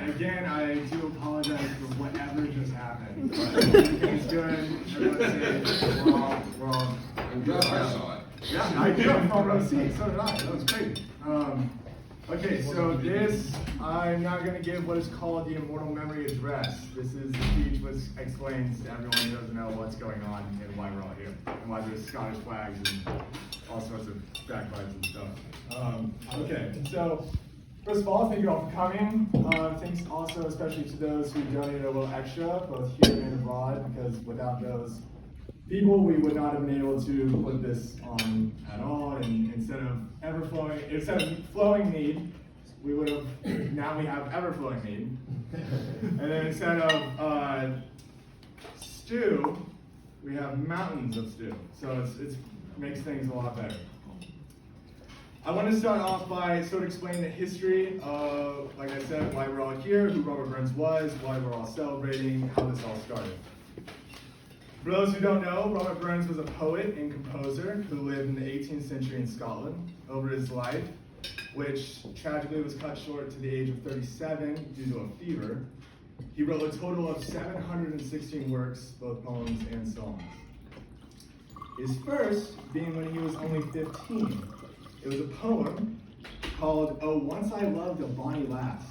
Again, I do apologize for whatever just happened. But everything's good. Everyone's safe. We're all. I saw it. Yeah, I did on front row seat. So did I. That was crazy. Okay, so this, I'm not going to give what is called the Immortal Memory Address. This is the speech which explains to everyone who doesn't know what's going on and why we're all here, and why there's Scottish flags and all sorts of bagpipes and stuff. Okay, so first of all, thank you all for coming. Thanks also especially to those who donated a little extra, both here and abroad, because without those people, we would not have been able to put this on at all, and instead of flowing need, we would have, now we have ever-flowing need. And then instead of stew, we have mountains of stew. So it makes things a lot better. I want to start off by sort of explaining the history of, like I said, why we're all here, who Robert Burns was, why we're all celebrating, how this all started. For those who don't know, Robert Burns was a poet and composer who lived in the 18th century in Scotland. Over his life, which tragically was cut short to the age of 37 due to a fever, he wrote a total of 716 works, both poems and songs. His first being when he was only 15. It was a poem called "Oh, Once I Loved a Bonny Lass."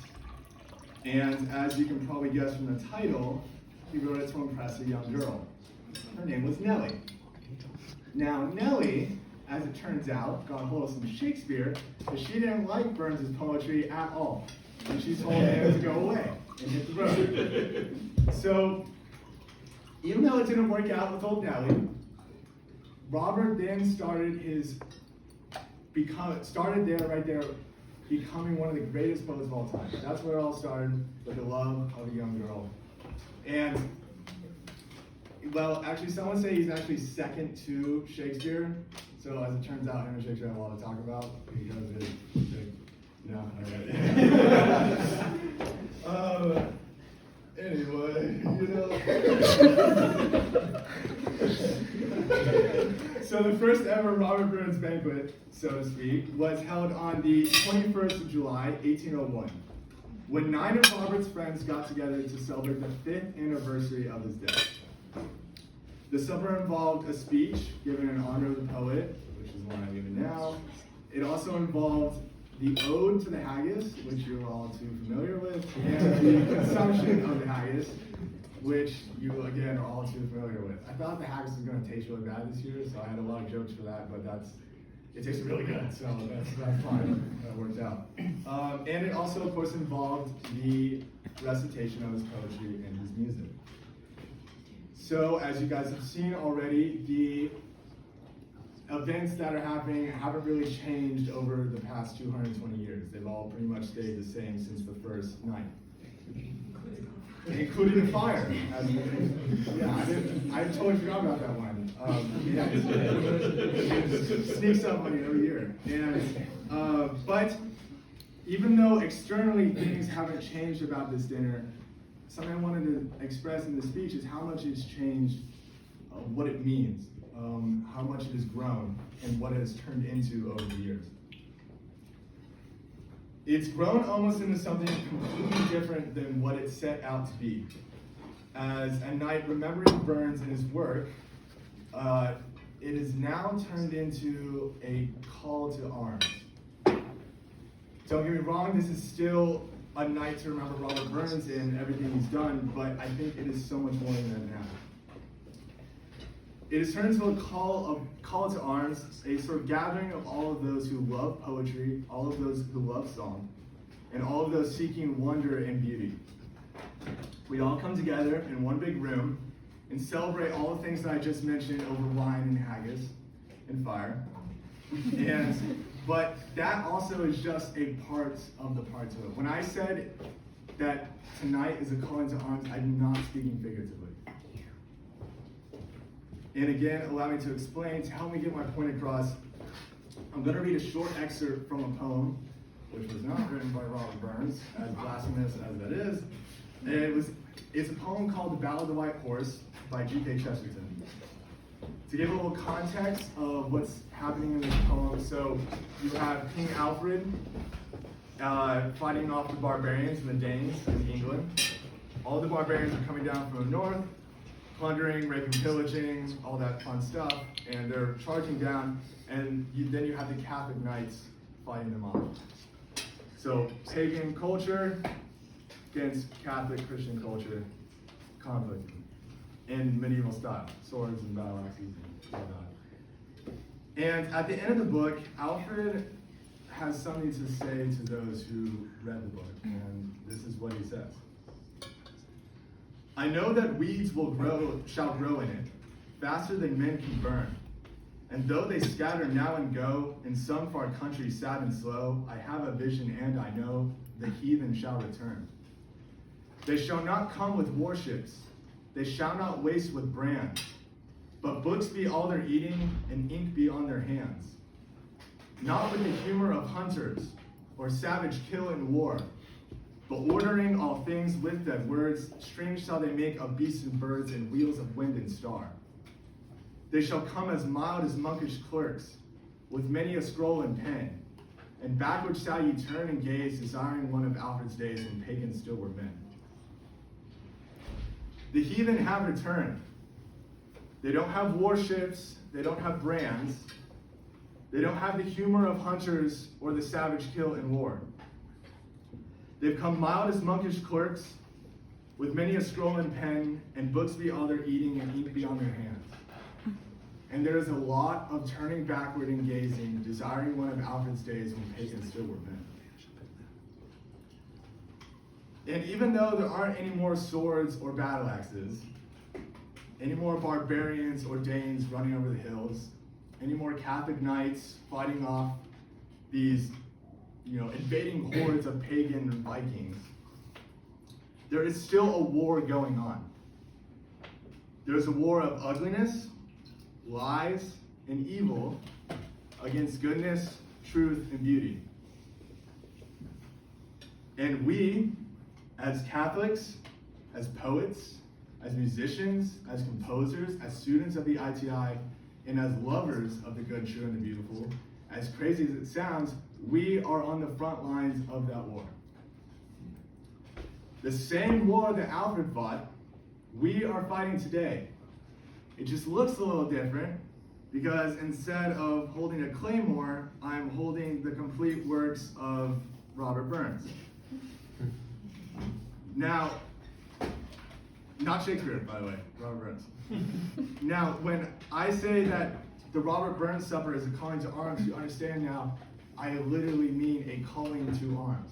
And as you can probably guess from the title, he wrote it to impress a young girl. Her name was Nellie. Now, Nellie, as it turns out, got a hold of some Shakespeare, but she didn't like Burns' poetry at all. And she told him to go away and hit the road. So, even though it didn't work out with old Nellie, Robert then started right there, becoming one of the greatest poets of all time. That's where it all started, with the love of a young girl. And well, actually, some would say he's actually second to Shakespeare. So as it turns out, him and Shakespeare have a lot to talk about. He does it. No, alright. Anyway, So the first ever Robert Burns Banquet, so to speak, was held on the 21st of July, 1801, when 9 of Robert's friends got together to celebrate the 5th anniversary of his death. The supper involved a speech given in honor of the poet, which is the one I'm giving now. It also involved the ode to the haggis, which you're all too familiar with, and the consumption of the haggis, which you, again, are all too familiar with. I thought the haggis was going to taste really bad this year, so I had a lot of jokes for that, but it tastes really good, so that's fine. That worked out. And it also, of course, involved the recitation of his poetry and his music. So, as you guys have seen already, the events that are happening haven't really changed over the past 220 years. They've all pretty much stayed the same since the first night. Including the fire. I totally forgot about that one. It sneaks up on you every year. And, but even though externally things haven't changed about this dinner, something I wanted to express in the speech is how much it's changed what it means, how much it has grown, and what it has turned into over the years. It's grown almost into something completely different than what it set out to be. As a night remembering Burns and his work, it is now turned into a call to arms. Don't get me wrong, this is still a night to remember Robert Burns and everything he's done, but I think it is so much more than that now. It is turned into a call to arms, a sort of gathering of all of those who love poetry, all of those who love song, and all of those seeking wonder and beauty. We all come together in one big room and celebrate all the things that I just mentioned over wine and haggis and fire. But that also is just a part of the part to it. When I said that tonight is a call to arms, I'm not speaking figuratively. And again, allow me to explain, to help me get my point across, I'm going to read a short excerpt from a poem, which was not written by Robert Burns, as blasphemous as that is. It's a poem called The Ballad of the White Horse by G.K. Chesterton. To give a little context of what's happening in this poem, so you have King Alfred fighting off the barbarians and the Danes, and all the barbarians are coming down from the north, plundering, raping, pillaging, all that fun stuff, and they're charging down, and then you have the Catholic knights fighting them off. So pagan culture against Catholic Christian culture conflict in medieval style, swords and battle axes and whatnot. And at the end of the book, Alfred has something to say to those who read the book, and this is what he says. I know that weeds shall grow in it, faster than men can burn. And though they scatter now and go, in some far country sad and slow, I have a vision and I know the heathen shall return. They shall not come with warships, they shall not waste with brands, but books be all their eating, and ink be on their hands. Not with the humor of hunters, or savage kill in war, but ordering all things with dead words, strange shall they make of beasts and birds, and wheels of wind and star. They shall come as mild as monkish clerks, with many a scroll and pen, and backward shall ye turn and gaze, desiring one of Alfred's days when pagans still were men. The heathen have returned. They don't have warships, they don't have brands, they don't have the humor of hunters or the savage kill in war. They've come mild as monkish clerks, with many a scroll and pen, and books be all their eating, and ink be on their hands. And there is a lot of turning backward and gazing, desiring one of Alfred's days when pagans still were men. And even though there aren't any more swords or battle axes, any more barbarians or Danes running over the hills, any more Catholic knights fighting off these, invading hordes of pagan Vikings, there is still a war going on. There's a war of ugliness, lies, and evil against goodness, truth, and beauty. And we, as Catholics, as poets, as musicians, as composers, as students of the ITI, and as lovers of the good, true, and the beautiful, as crazy as it sounds, we are on the front lines of that war. The same war that Alfred fought, we are fighting today. It just looks a little different because instead of holding a claymore, I'm holding the complete works of Robert Burns. Now, not Shakespeare, by the way, Robert Burns. Now, when I say that the Robert Burns Supper is a calling to arms, you understand now, I literally mean a calling to arms.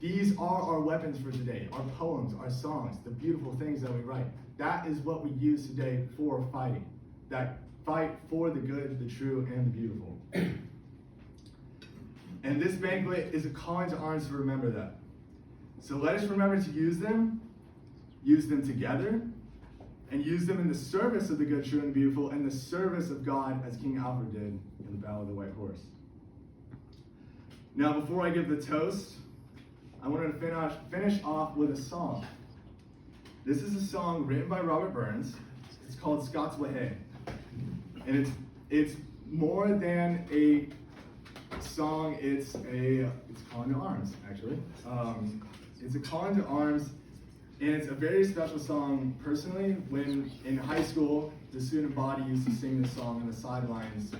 These are our weapons for today, our poems, our songs, the beautiful things that we write. That is what we use today for fighting. That fight for the good, the true, and the beautiful. And this banquet is a calling to arms to remember that. So let us remember to use them together, and use them in the service of the good, true, and the beautiful, and the service of God as King Alfred did in the Battle of the White Horse. Now, before I give the toast, I wanted to finish off with a song. This is a song written by Robert Burns. It's called Scots Wha and it's more than a song. It's calling to arms, actually. It's a calling to arms, and it's a very special song personally. When in high school, the student body used to sing this song on the sidelines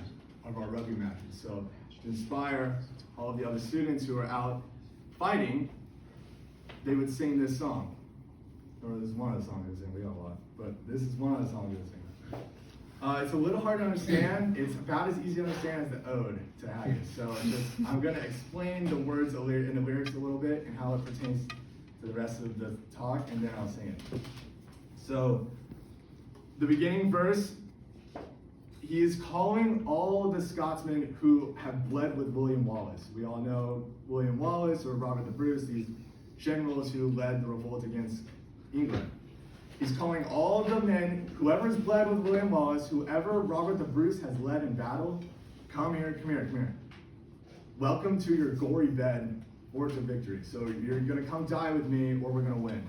of our rugby matches. So to inspire all of the other students who are out fighting, they would sing this song. Or this is one of the songs they would sing. We got a lot, but this is one of the songs they would sing. It's a little hard to understand. It's about as easy to understand as the ode to Haggis. So I'm going to explain the words in the lyrics a little bit and how it pertains to the rest of the talk, and then I'll sing it. So the beginning verse, he is calling all of the Scotsmen who have bled with William Wallace. We all know William Wallace or Robert the Bruce, these generals who led the revolt against England. He's calling all the men, whoever's bled with William Wallace, whoever Robert the Bruce has led in battle, come here, come here, come here. Welcome to your gory bed, forge of victory. So you're going to come die with me, or we're going to win.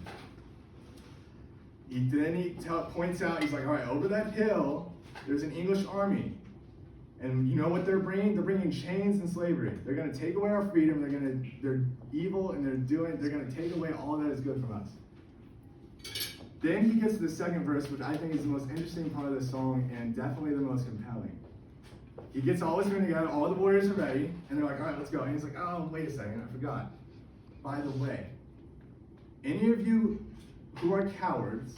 He points out, he's like, all right, over that hill, there's an English army. And you know what they're bringing? They're bringing chains and slavery. They're going to take away our freedom. They're evil, and they're going to take away all that is good from us. Then he gets to the second verse, which I think is the most interesting part of the song and definitely the most compelling. He gets all his men together, all the warriors are ready, and they're like, all right, let's go. And he's like, oh, wait a second, I forgot. By the way, any of you who are cowards,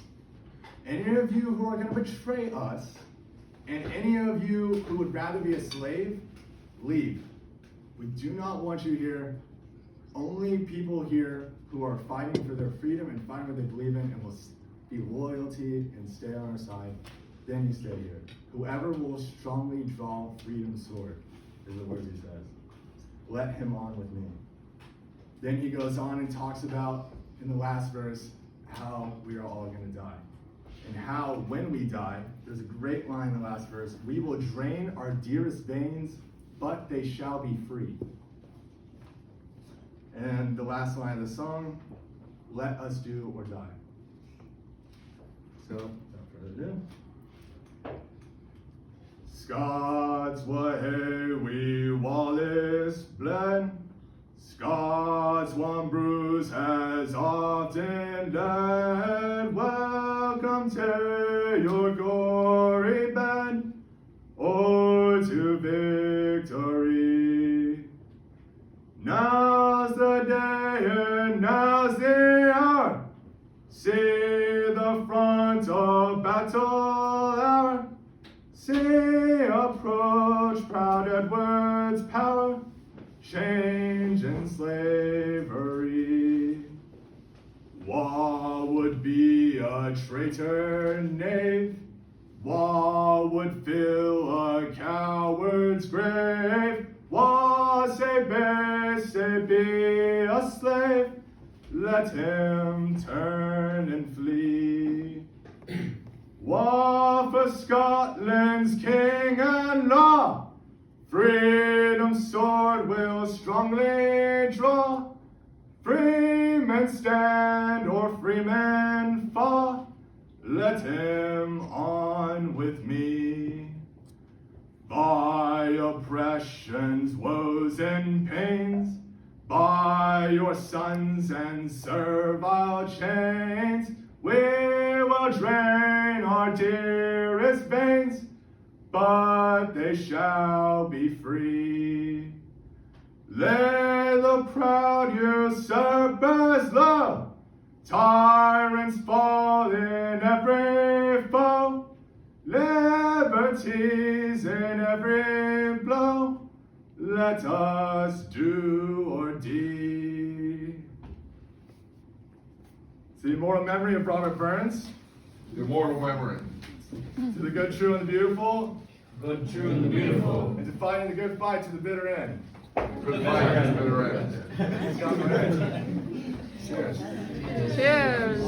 any of you who are going to betray us, and any of you who would rather be a slave, leave. We do not want you here. Only people here who are fighting for their freedom and fighting what they believe in and will be loyalty and stay on our side, then you stay here. Whoever will strongly draw freedom's sword, is the words he says. Let him on with me. Then he goes on and talks about, in the last verse, how we are all going to die. And how, when we die, there's a great line in the last verse, we will drain our dearest veins, but they shall be free. And the last line of the song, let us do or die. So, without further ado. Scots way we Wallace bled, Scots one bruise has often led. Welcome to your gory bed, or to victory. Now's the day and now's the hour. See the front of battle hour. See approach proud Edward's power. Change in slavery. War would be a traitor knave. War would fill a coward's grave. War say be a slave. Let him turn and flee. War for Scotland's king and law. Freedom's sword will strongly draw. Freemen stand or freemen fall. Let him on with me. By oppression's woes and pains, by your sons and servile chains, we will drain our dearest veins, but they shall be free. Lay the proud usurpers low, tyrants fall in every foe, liberties in every blow. Let us do or die. It's the immortal memory of Robert Burns. The immortal memory. To the good, true, and the beautiful. Good, true, and the beautiful. And to fighting the good fight to the bitter end. Good fight to the bitter end. Cheers. Cheers.